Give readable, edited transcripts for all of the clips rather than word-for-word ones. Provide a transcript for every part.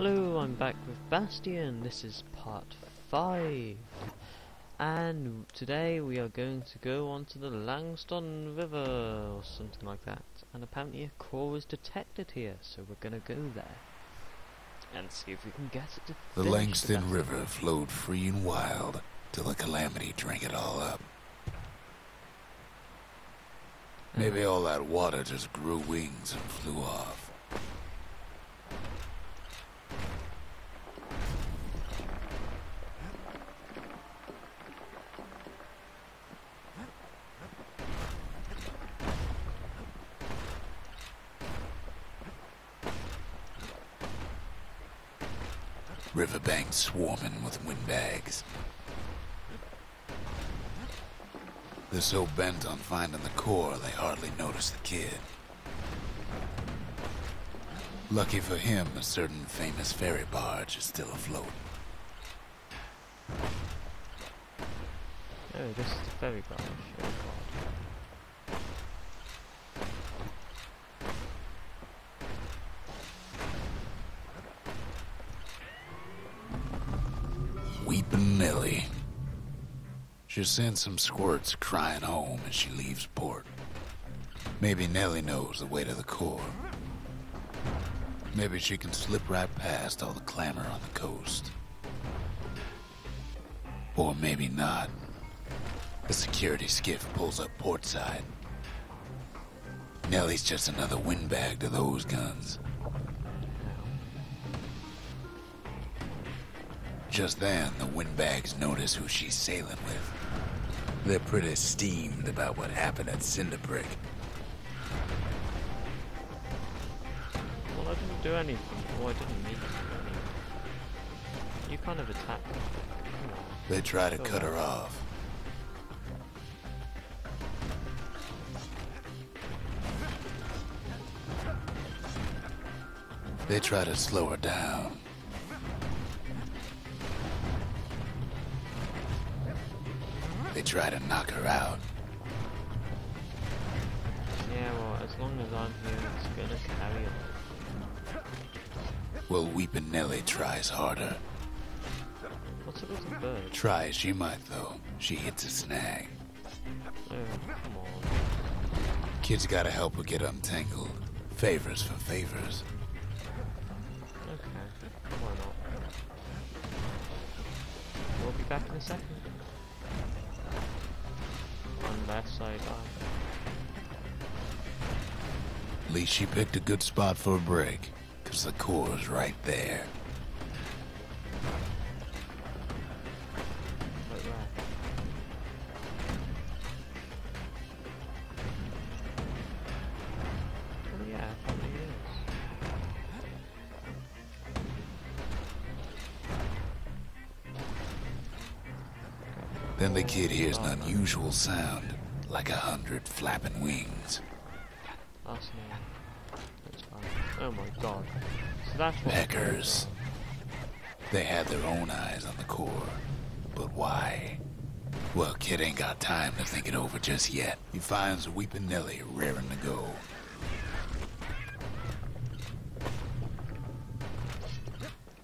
Hello, I'm back with Bastion. This is part 5. And today we are going to go onto the Langston River or something like that. And apparently a core is detected here, so we're gonna go there and see if we can get it to The finish Langston the River flowed free and wild till the calamity drank it all up. Maybe all that water just grew wings and flew off. Riverbanks swarming with windbags. They're so bent on finding the core, they hardly notice the kid. Lucky for him, a certain famous ferry barge is still afloat. Oh, this is the ferry barge. Oh god. Weepin' Nellie. She sends some squirts crying home as she leaves port. Maybe Nellie knows the way to the core. Maybe she can slip right past all the clamor on the coast. Or maybe not. The security skiff pulls up portside. Nellie's just another windbag to those guns. Just then, the windbags notice who she's sailing with. They're pretty steamed about what happened at Cinderbrick. Well, I didn't do anything. Well, I didn't mean to do anything. You kind of attacked me. Come on. They try to cut her off. They try to slow her down. They try to knock her out. Yeah, well, as long as I'm here, it's gonna carry on. Well, Weepin' Nellie tries harder. What's it with the bird? Try as she might, though, she hits a snag. Oh, come on. Kid's gotta help her get untangled. Favors for favors. Okay, why not? We'll be back in a second. On that side, At least she picked a good spot for a break, 'cause the core's right there. Like that. Oh yeah, it probably is. Then the kid hears an unusual sound, like 100 flapping wings. That's no. That's fine. Oh my god. So that's what. Peckers. They had their own eyes on the core. But why? Well, kid ain't got time to think it over just yet. He finds Weepin' Nellie raring to go.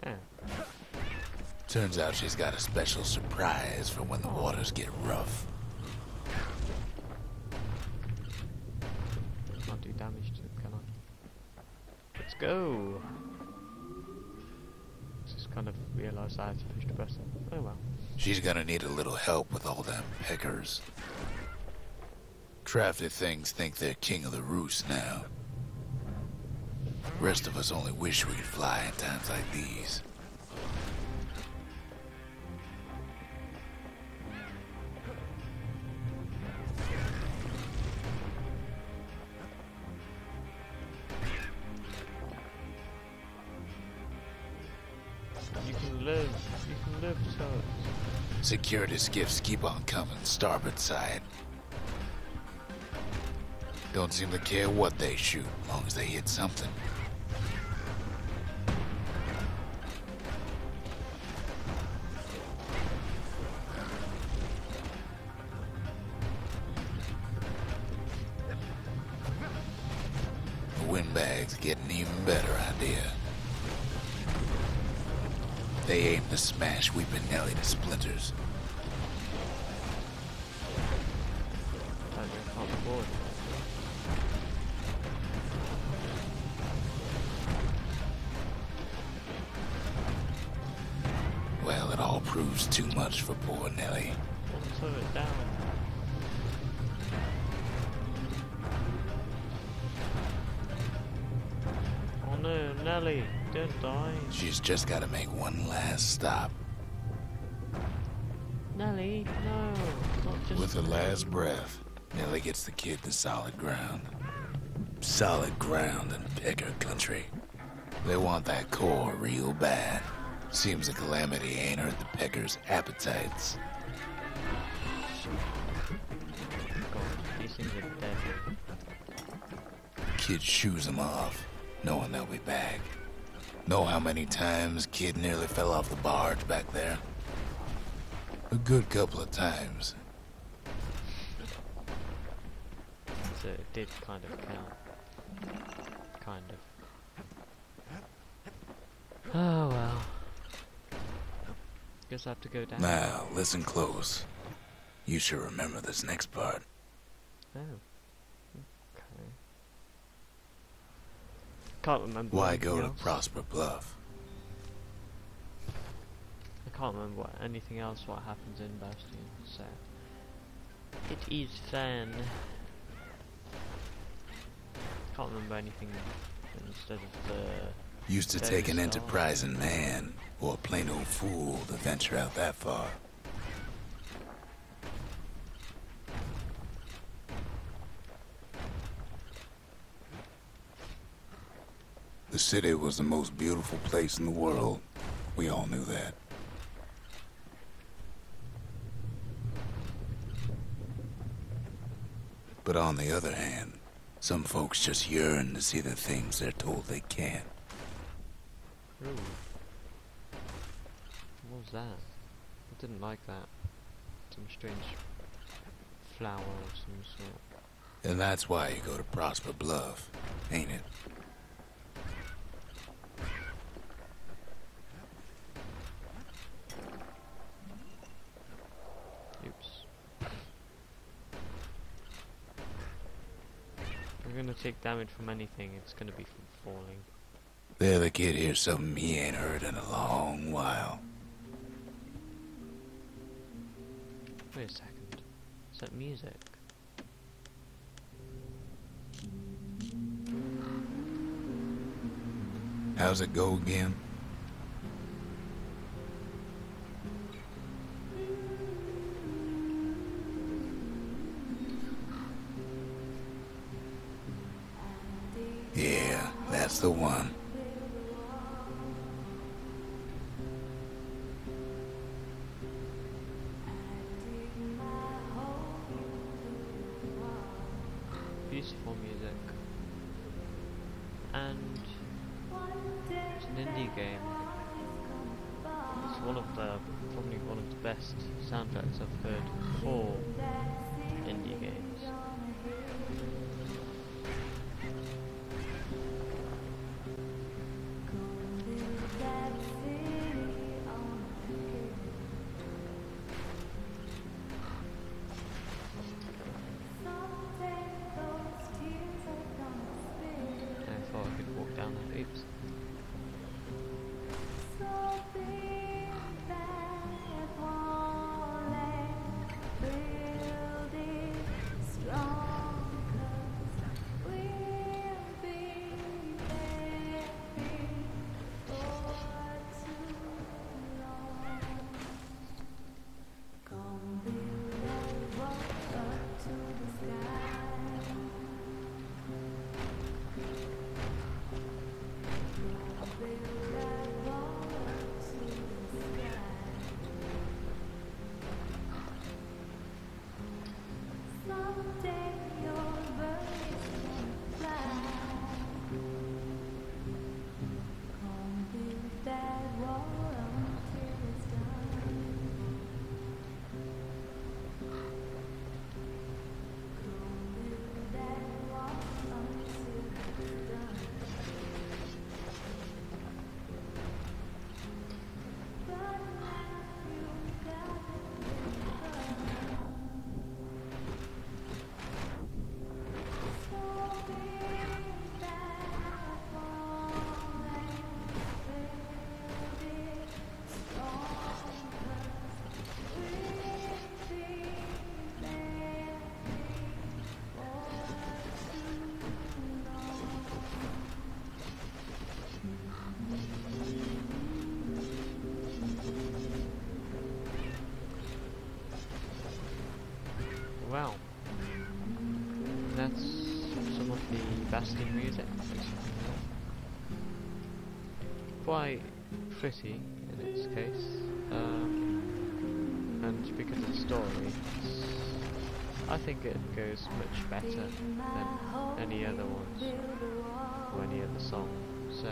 Yeah. Turns out she's got a special surprise for when the waters get rough. Can't do damage to it, can I? Let's go! Just kind of realised I had to push the button. Oh well. She's gonna need a little help with all them peckers. Crafty things think they're king of the roost now. Rest of us only wish we could fly in times like these. You can live so. Security skiffs keep on coming, starboard side. Don't seem to care what they shoot, as long as they hit something. The windbags get an even better idea. They aim to smash Weeping Nelly to splinters. I can't afford. Well, it all proves too much for poor Nelly. Slow it down. Oh no, Nelly, don't die. She's just gotta make one last stop. Nelly, no, not just. With her last breath, Nelly gets the kid to solid ground. Solid ground in Pecker country. They want that core real bad. Seems the calamity ain't hurt the Peckers' appetites. God, these things are dead. Kid shoos them off, knowing they'll be back. Know how many times Kid nearly fell off the barge back there? A good couple of times. So it did kind of count. Kind of. Oh well. Guess I have to go down. Now, listen close. You should remember this next part. Oh. Okay. Can't remember. Why go to else. Prosper Bluff? I can't remember anything else what happens in Bastion, so it is fun. Can't remember anything instead of the Used to take an enterprising man or a plain old fool to venture out that far. The city was the most beautiful place in the world. We all knew that. But on the other hand, some folks just yearn to see the things they're told they can't. Ooh. What was that? I didn't like that. Some strange flower of some sort. And that's why you go to Prosper Bluff, ain't it? Oops. If we're gonna take damage from anything, it's gonna be from falling. There the kid hears something he ain't heard in a long while. Wait a second. Is that music? How's it go again? Yeah, that's the one. Beautiful music. And it's an indie game. It's one of the, probably one of the best soundtracks I've heard for indie games. I thought I could walk down there. Oops. Bastion music. Quite pretty in its case, and because of the story, I think it goes much better than any other ones or any other song. So.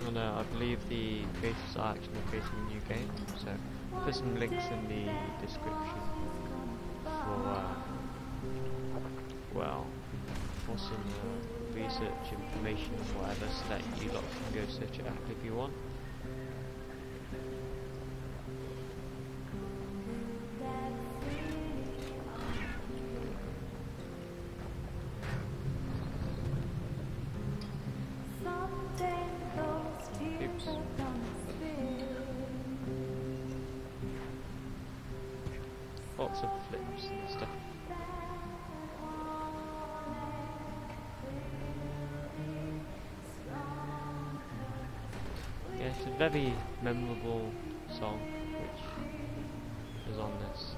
And I believe the creators are actually creating a new game, so I'll put some links in the description for, well, for some research information or whatever, so that you lot can go search it out if you want. Lots of flips and stuff. Yeah, it's a very memorable song which is on this.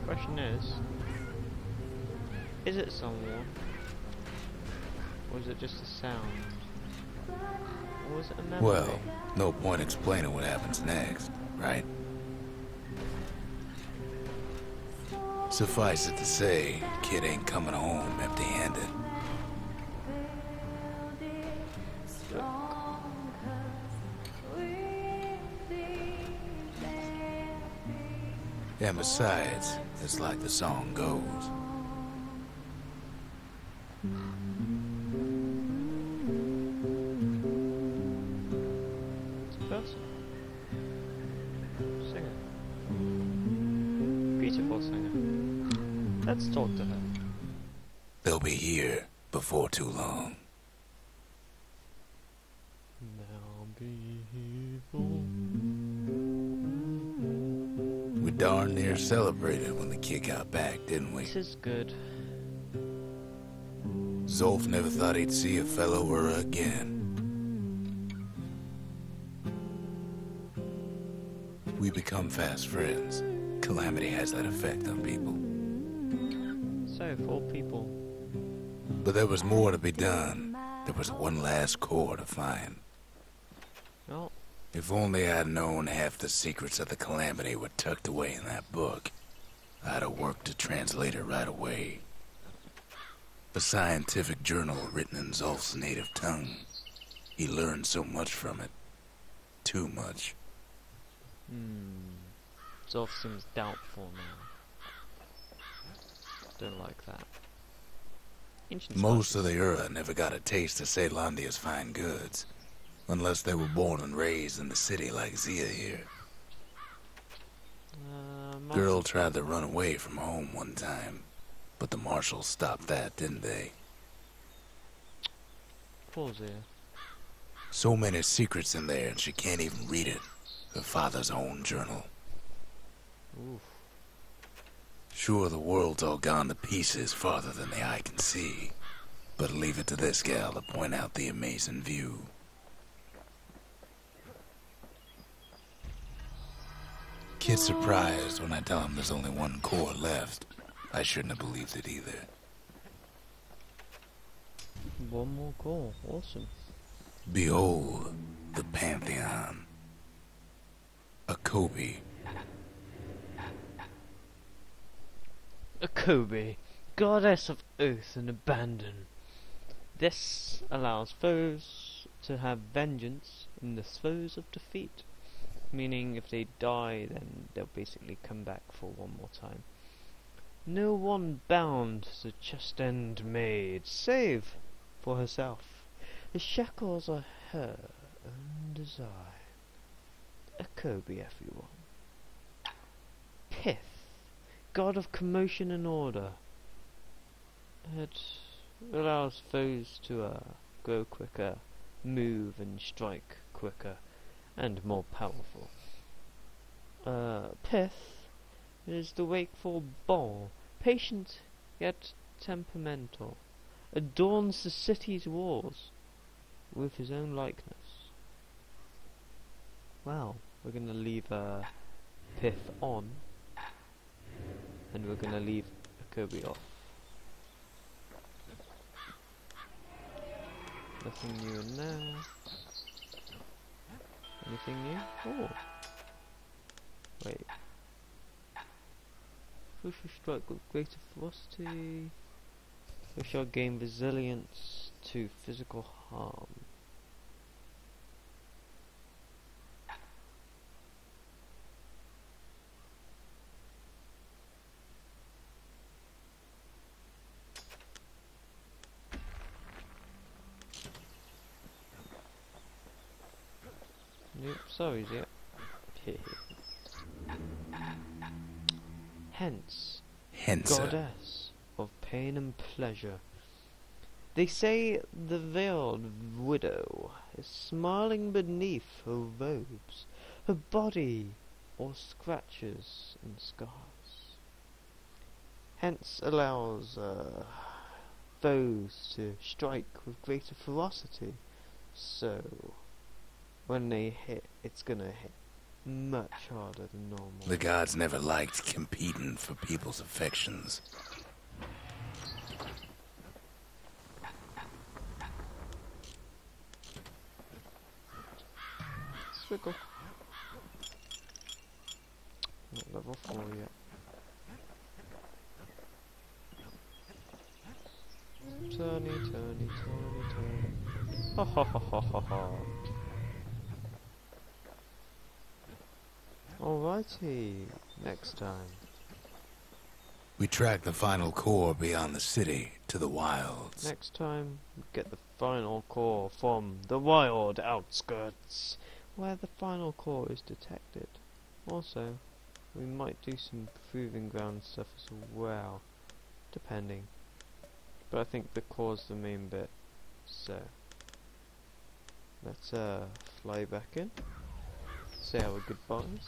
Question is it someone, or is it just a sound, or is it a memory? Well, no point explaining what happens next, right? Suffice it to say, kid ain't coming home empty-handed. And besides, it's like the song goes. It's a person. Singer. Beautiful singer. Let's talk to her. They'll be here before too long. We darn near celebrated when the kid got back, didn't we? This is good. Zolf never thought he'd see a fellow her again. We become fast friends. Calamity has that effect on people. So, 4 people. But there was more to be done. There was one last core to find. Oh. If only I'd known half the secrets of the Calamity were tucked away in that book, I'd have worked to translate it right away. A scientific journal written in Zolf's native tongue. He learned so much from it. Too much. Zolf seems doubtful now. Don't like that. Most of the Ura never got a taste of Caelondia's fine goods. Unless they were born and raised in the city like Zia here. Girl tried to run away from home one time, but the marshals stopped that, didn't they? Poor Zia. So many secrets in there and she can't even read it. Her father's own journal. Oof. Sure, the world's all gone to pieces farther than the eye can see. But leave it to this gal to point out the amazing view. Kid's surprised when I tell him there's only one core left. I shouldn't have believed it either. One more core. Awesome. Behold, the Pantheon. A Kobe. A Kobe, goddess of oath and abandon. This allows foes to have vengeance in the throes of defeat. Meaning if they die, then they'll basically come back for one more time. No one bound the chest end made, save for herself. The shackles are her own design. A Kobe, everyone. Pith, god of commotion and order. It allows foes to go quicker, move and strike quicker, and more powerful. Pith is the wakeful bull, patient yet temperamental, adorns the city's walls with his own likeness. Well, we're gonna leave Pith on, and we're gonna leave Kobe off. Nothing new in there. Anything new? Oh! Wait. We shall strike with greater ferocity. We shall gain resilience to physical harm. Nope, sorry, yeah. Hence, goddess of pain and pleasure. They say the veiled widow is smiling beneath her robes, her body all scratches and scars. Hence allows foes to strike with greater ferocity, so when they hit, it's gonna hit much harder than normal. The gods never liked competing for people's affections. Swiggle. Not level 4 yet. Turny, turny, turny, turny. Ha ha ha ha ha ha. Alrighty, next time. We track the final core beyond the city to the wilds. Next time, we get the final core from the wild outskirts, where the final core is detected. Also, we might do some proving ground stuff as well, depending. But I think the core's the main bit, so let's fly back in, say our goodbyes.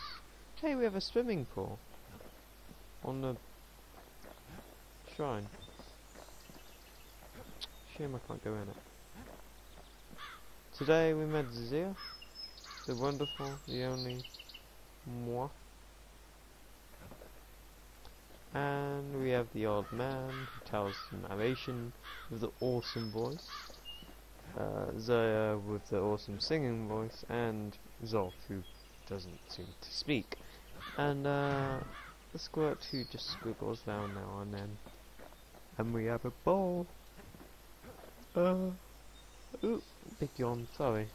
Hey, we have a swimming pool on the shrine. Shame I can't go in it. Today we met Zia, the wonderful, the only moi. And we have the old man who tells the narration with the awesome voice. Zaya with the awesome singing voice, and Zolf who doesn't seem to speak. And the squirt who just squiggles down now and then. And we have a bowl. Ooh, big yawn, sorry.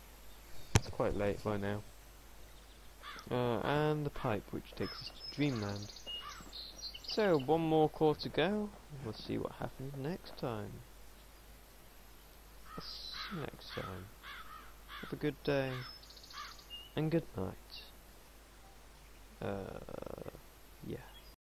It's quite late by now. And the pipe which takes us to Dreamland. So, one more core to go. We'll see what happens next time. See you next time. Have a good day. And good night. Yeah.